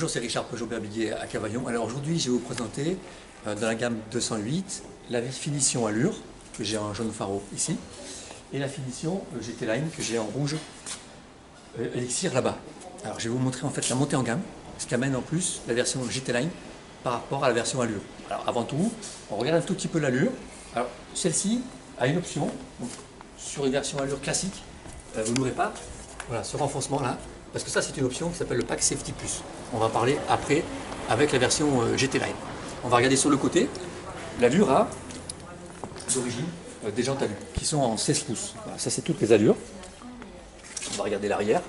Bonjour, c'est Richard Peugeot-Berbillier à Cavaillon. Alors aujourd'hui, je vais vous présenter dans la gamme 208 la finition allure que j'ai en jaune faro ici et la finition GT Line que j'ai en rouge élixir là-bas. Alors je vais vous montrer en fait la montée en gamme, ce qu'amène en plus la version GT Line par rapport à la version allure. Alors avant tout, on regarde un tout petit peu l'allure. Alors celle-ci a une option, donc, sur une version allure classique, vous n'aurez pas voilà, ce renfoncement là. Parce que ça, c'est une option qui s'appelle le Pack Safety Plus. On va parler après avec la version GT Line. On va regarder sur le côté. L'allure a d'origine des jantes allure qui sont en 16 pouces. Voilà, ça, c'est toutes les allures. On va regarder l'arrière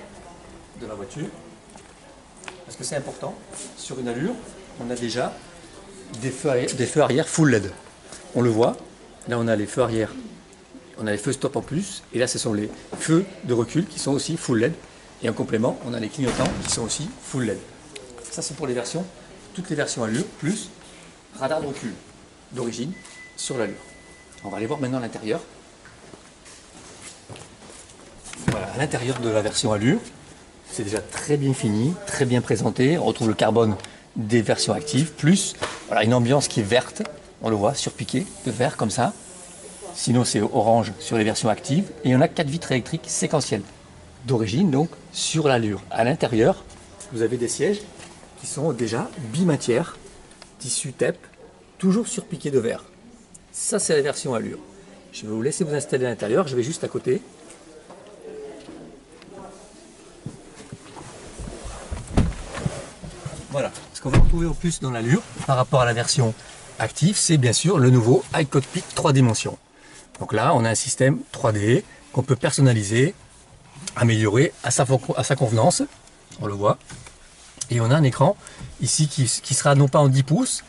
de la voiture. Parce que c'est important. Sur une allure, on a déjà des feux arrière full LED. On le voit. Là, on a les feux arrière. On a les feux stop en plus. Et là, ce sont les feux de recul qui sont aussi full LED. Et en complément, on a les clignotants qui sont aussi full LED. Ça, c'est pour les versions, toutes les versions allure, plus radar de recul d'origine sur l'allure. On va aller voir maintenant l'intérieur. Voilà, à l'intérieur de la version allure, c'est déjà très bien fini, très bien présenté. On retrouve le carbone des versions actives, plus voilà, une ambiance qui est verte. On le voit, surpiqué de vert comme ça. Sinon, c'est orange sur les versions actives. Et on a 4 vitres électriques séquentielles d'origine, donc sur l'allure. À l'intérieur, vous avez des sièges qui sont déjà bimatière, tissu TEP, toujours surpiqué de verre. Ça, c'est la version allure. Je vais vous laisser vous installer à l'intérieur. Je vais juste à côté. Voilà. Ce qu'on va retrouver au plus dans l'allure, par rapport à la version active, c'est bien sûr le nouveau iCockpit 3 dimensions. Donc là, on a un système 3D qu'on peut personnaliser, améliorer à sa convenance, on le voit. Et on a un écran ici qui sera non pas en 10 pouces,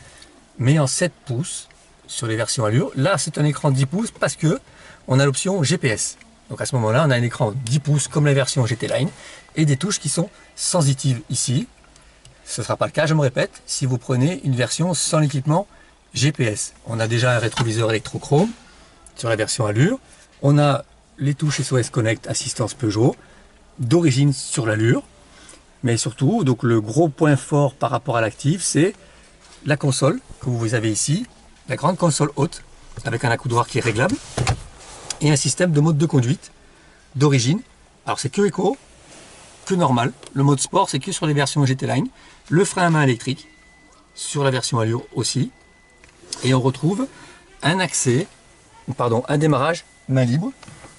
mais en 7 pouces sur les versions allure. Là, c'est un écran 10 pouces parce que on a l'option GPS. Donc à ce moment-là, on a un écran 10 pouces comme la version GT Line et des touches qui sont sensitives ici. Ce ne sera pas le cas, je me répète, si vous prenez une version sans l'équipement GPS. On a déjà un rétroviseur électrochrome sur la version allure. On a les touches SOS Connect Assistance Peugeot d'origine sur l'allure, mais surtout donc le gros point fort par rapport à l'active, c'est la console que vous avez ici, la grande console haute avec un accoudoir qui est réglable et un système de mode de conduite d'origine. Alors c'est que éco, que normal. Le mode sport c'est que sur les versions GT Line, le frein à main électrique sur la version allure aussi, et on retrouve un démarrage main libre.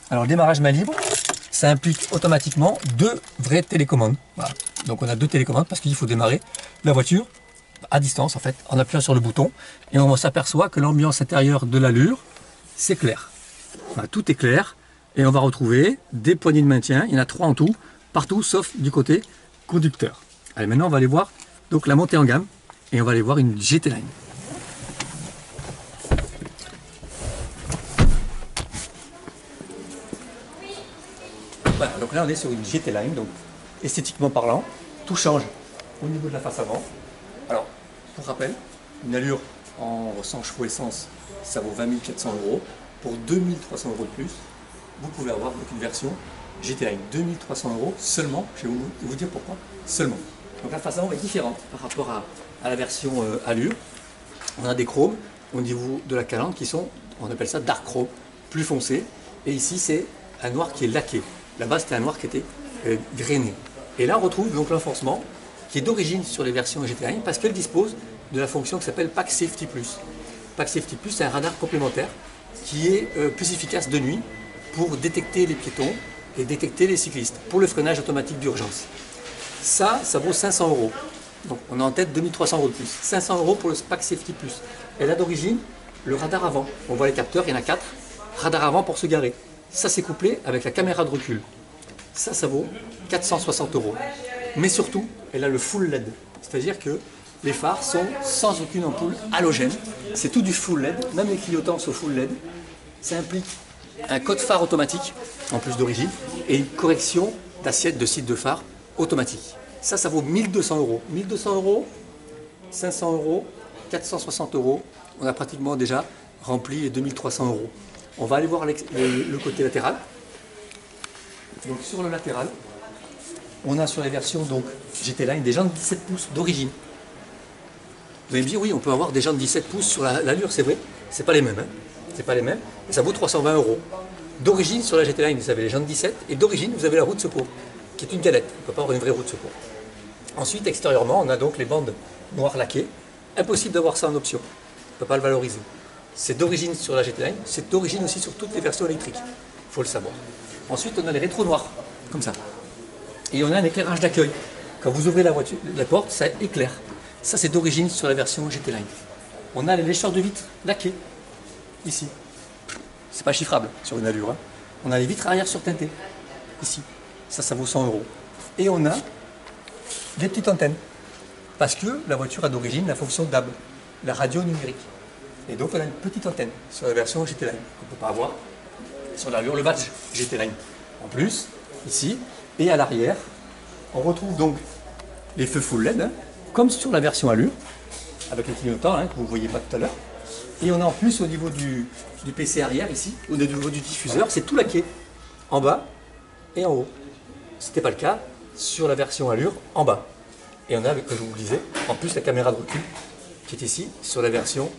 Alors le démarrage main libre, ça implique automatiquement 2 vraies télécommandes. Voilà. Donc on a 2 télécommandes parce qu'il faut démarrer la voiture à distance en fait, en appuyant sur le bouton. Et on s'aperçoit que l'ambiance intérieure de l'allure, c'est clair. Voilà, tout est clair. Et on va retrouver des poignées de maintien, il y en a 3 en tout, partout sauf du côté conducteur. Allez, maintenant on va aller voir donc la montée en gamme et on va aller voir une GT Line. Voilà, donc là on est sur une GT Line, donc esthétiquement parlant, tout change au niveau de la face avant. Alors, pour rappel, une allure en 100 chevaux essence, ça vaut 20 400 €. Pour 2 300 € de plus, vous pouvez avoir donc une version GT Line 2 300 € seulement. Je vais vous dire pourquoi seulement. Donc la face avant est différente par rapport à la version allure. On a des chromes au niveau de la calandre qui sont, on appelle ça dark chrome, plus foncé. Et ici c'est un noir qui est laqué. Là-bas, c'était un noir qui était grainé. Et là, on retrouve donc l'enfoncement qui est d'origine sur les versions GT Line parce qu'elle dispose de la fonction qui s'appelle Pack Safety Plus. Pack Safety Plus, c'est un radar complémentaire qui est plus efficace de nuit pour détecter les piétons et détecter les cyclistes pour le freinage automatique d'urgence. Ça vaut 500 €. Donc, on a en tête 2300 € de plus. 500 € pour le Pack Safety Plus. Elle a d'origine le radar avant. On voit les capteurs, il y en a 4. Radar avant pour se garer. Ça, c'est couplé avec la caméra de recul. Ça vaut 460 €. Mais surtout, elle a le full LED. C'est-à-dire que les phares sont sans aucune ampoule halogène. C'est tout du full LED. Même les clignotants sont full LED. Ça implique un code phare automatique, en plus d'origine, et une correction d'assiette de site de phare automatique. Ça vaut 1200 €. 1200 €, 500 €, 460 €. On a pratiquement déjà rempli les 2300 €. On va aller voir le côté latéral. Donc sur le latéral, on a sur les versions donc GT Line des jantes de 17 pouces d'origine. Vous allez me dire, oui, on peut avoir des jantes de 17 pouces sur l'allure, c'est vrai. C'est pas les mêmes, hein. C'est pas les mêmes. Et ça vaut 320 €. D'origine, sur la GT Line, vous avez les jantes 17, et d'origine, vous avez la roue de secours, qui est une galette. On ne peut pas avoir une vraie roue de secours. Ensuite, extérieurement, on a donc les bandes noires laquées. Impossible d'avoir ça en option. On ne peut pas le valoriser. C'est d'origine sur la GT Line, c'est d'origine aussi sur toutes les versions électriques. Il faut le savoir. Ensuite, on a les rétros noirs, comme ça. Et on a un éclairage d'accueil. Quand vous ouvrez la voiture, la porte, ça éclaire. Ça, c'est d'origine sur la version GT Line. On a les lécheurs de vitres laqués, ici. C'est pas chiffrable sur une allure, hein. On a les vitres arrière surteintées, ici. Ça vaut 100 €. Et on a des petites antennes. Parce que la voiture a d'origine la fonction DAB, la radio numérique. Et donc on a une petite antenne sur la version GT Line, qu'on ne peut pas avoir sur l'allure, le badge GT Line. En plus, ici, et à l'arrière, on retrouve donc les feux full LED, hein, comme sur la version allure, avec les clignotants, hein, que vous ne voyez pas tout à l'heure. Et on a en plus au niveau du PC arrière ici, au niveau du diffuseur, c'est tout laqué, en bas et en haut. Ce n'était pas le cas sur la version allure, en bas. Et on a, comme je vous le disais, en plus la caméra de recul, qui est ici, sur la version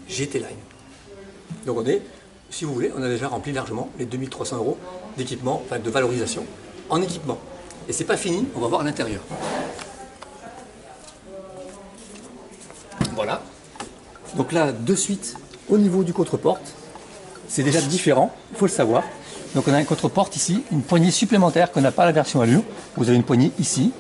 GT Line. Donc on est, si vous voulez, on a déjà rempli largement les 2300 € d'équipement, enfin de valorisation, en équipement. Et c'est pas fini, on va voir à l'intérieur. Voilà. Donc là, de suite, au niveau du contre-porte, c'est déjà différent, il faut le savoir. Donc on a un contre-porte ici, une poignée supplémentaire qu'on n'a pas à la version allure. Vous avez une poignée ici.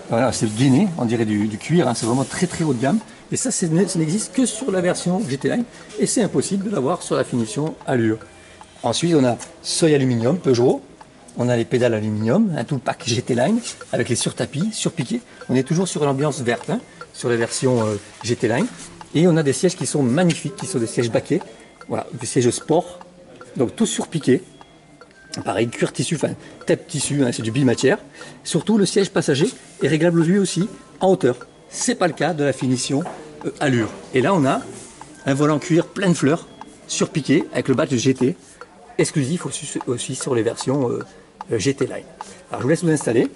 Voilà, c'est gainé, on dirait du cuir, hein, c'est vraiment très très haut de gamme. Et ça n'existe que sur la version GT Line et c'est impossible de l'avoir sur la finition allure. Ensuite, on a seuil aluminium Peugeot, on a les pédales aluminium, un tout le pack GT Line avec les surtapis, surpiqués. On est toujours sur l'ambiance verte, hein, sur la version GT Line. Et on a des sièges qui sont magnifiques, qui sont des sièges baquets, voilà, des sièges sport, donc tous surpiqués. Pareil, cuir tissu, enfin tête tissu, hein, c'est du bimatière. Surtout, le siège passager est réglable lui aussi en hauteur. C'est pas le cas de la finition allure. Et là, on a un volant cuir plein de fleurs, surpiqué, avec le badge GT, exclusif aussi sur les versions GT Line. Alors, je vous laisse vous installer.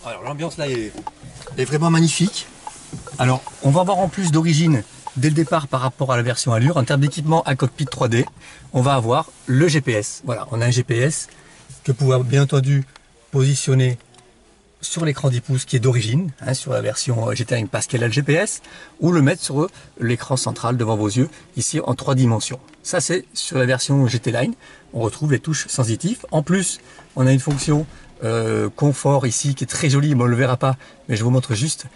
Alors, l'ambiance là est vraiment magnifique. Alors, on va avoir en plus d'origine, dès le départ par rapport à la version allure, en termes d'équipement à cockpit 3D, on va avoir le GPS. Voilà, on a un GPS que vous pouvez bien entendu positionner sur l'écran 10 pouces qui est d'origine, hein, sur la version GT Line parce qu'elle a le GPS, ou le mettre sur l'écran central devant vos yeux, ici en 3 dimensions. Ça c'est sur la version GT Line, on retrouve les touches sensitives. En plus, on a une fonction confort ici qui est très jolie, mais on ne le verra pas, mais je vous montre juste.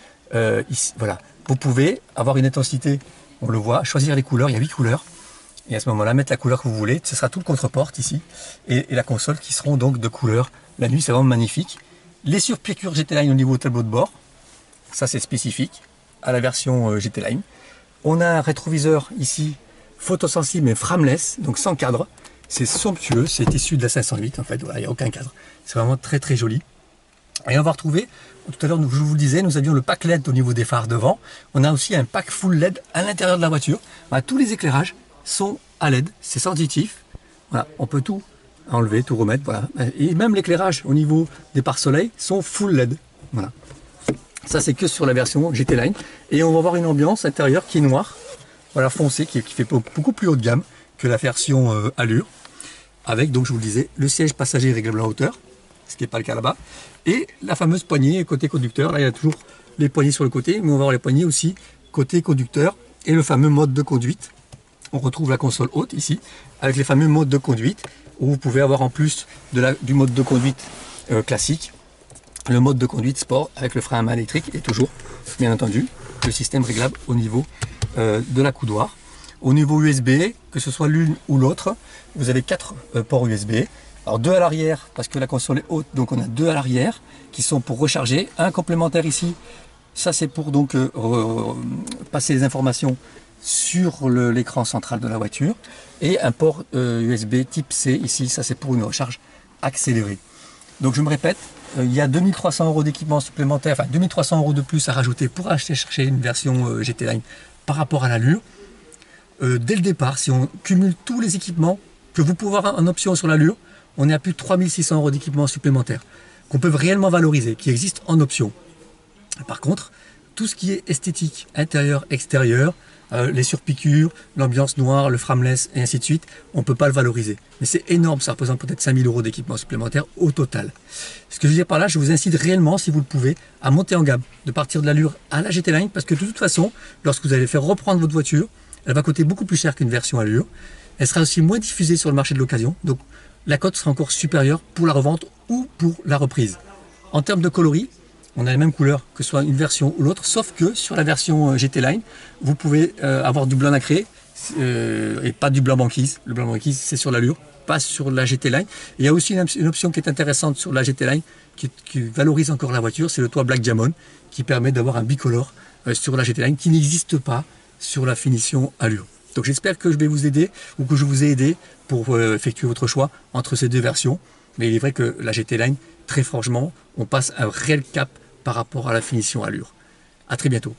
Ici, voilà, vous pouvez avoir une intensité, on le voit, choisir les couleurs, il y a 8 couleurs, et à ce moment-là, mettre la couleur que vous voulez, ce sera tout le contre-porte ici, et la console qui seront donc de couleurs. La nuit, c'est vraiment magnifique. Les surpiqûres GT Line au niveau tableau de bord, ça c'est spécifique à la version GT Line. On a un rétroviseur ici, photosensible mais frameless, donc sans cadre. C'est somptueux, c'est issu de la 508 en fait, voilà, il n'y a aucun cadre. C'est vraiment très très joli. Et on va retrouver, tout à l'heure, je vous le disais, nous avions le pack LED au niveau des phares devant. On a aussi un pack full LED à l'intérieur de la voiture. Voilà, tous les éclairages sont à LED, c'est sensitif. Voilà, on peut tout enlever, tout remettre. Voilà. Et même l'éclairage au niveau des pare-soleil sont full LED. Voilà. Ça, c'est que sur la version GT Line. Et on va avoir une ambiance intérieure qui est noire, voilà, foncée, qui fait beaucoup plus haut de gamme que la version allure. Avec, donc, je vous le disais, le siège passager réglable en hauteur, ce qui n'est pas le cas là-bas. Et la fameuse poignée côté conducteur, là il y a toujours les poignées sur le côté, mais on va avoir les poignées aussi côté conducteur et le fameux mode de conduite. On retrouve la console haute ici, avec les fameux modes de conduite, où vous pouvez avoir en plus du mode de conduite classique, le mode de conduite sport avec le frein à main électrique et toujours, bien entendu, le système réglable au niveau de la coudoir. Au niveau USB, que ce soit l'une ou l'autre, vous avez 4 ports USB. Alors 2 à l'arrière, parce que la console est haute, donc on a 2 à l'arrière, qui sont pour recharger. Un complémentaire ici, ça c'est pour donc passer les informations sur l'écran central de la voiture. Et un port USB type C ici, ça c'est pour une recharge accélérée. Donc je me répète, il y a 2300 € d'équipement supplémentaire, enfin 2300 € de plus à rajouter pour chercher une version GT Line par rapport à l'allure. dès le départ, si on cumule tous les équipements que vous pouvez avoir en option sur l'Allure, on est à plus de 3600 € d'équipements supplémentaires qu'on peut réellement valoriser, qui existent en option. Par contre, tout ce qui est esthétique, intérieur, extérieur, les surpiqûres, l'ambiance noire, le frameless et ainsi de suite, on ne peut pas le valoriser. Mais c'est énorme, ça représente peut-être 5000 € d'équipement supplémentaire au total. Ce que je veux dire par là, je vous incite réellement, si vous le pouvez, à monter en gamme, de partir de l'Allure à la GT Line, parce que de toute façon, lorsque vous allez faire reprendre votre voiture, elle va coûter beaucoup plus cher qu'une version Allure. Elle sera aussi moins diffusée sur le marché de l'occasion, donc la cote sera encore supérieure pour la revente ou pour la reprise. En termes de coloris, on a les mêmes couleurs que ce soit une version ou l'autre, sauf que sur la version GT Line, vous pouvez avoir du blanc nacré et pas du blanc banquise. Le blanc banquise, c'est sur l'Allure, pas sur la GT Line. Il y a aussi une option qui est intéressante sur la GT Line, qui valorise encore la voiture, c'est le toit Black Diamond, qui permet d'avoir un bicolore sur la GT Line, qui n'existe pas sur la finition Allure. Donc j'espère que je vais vous aider, ou que je vous ai aidé pour effectuer votre choix entre ces deux versions. Mais il est vrai que la GT Line, très franchement, on passe un réel cap par rapport à la finition Allure. À très bientôt.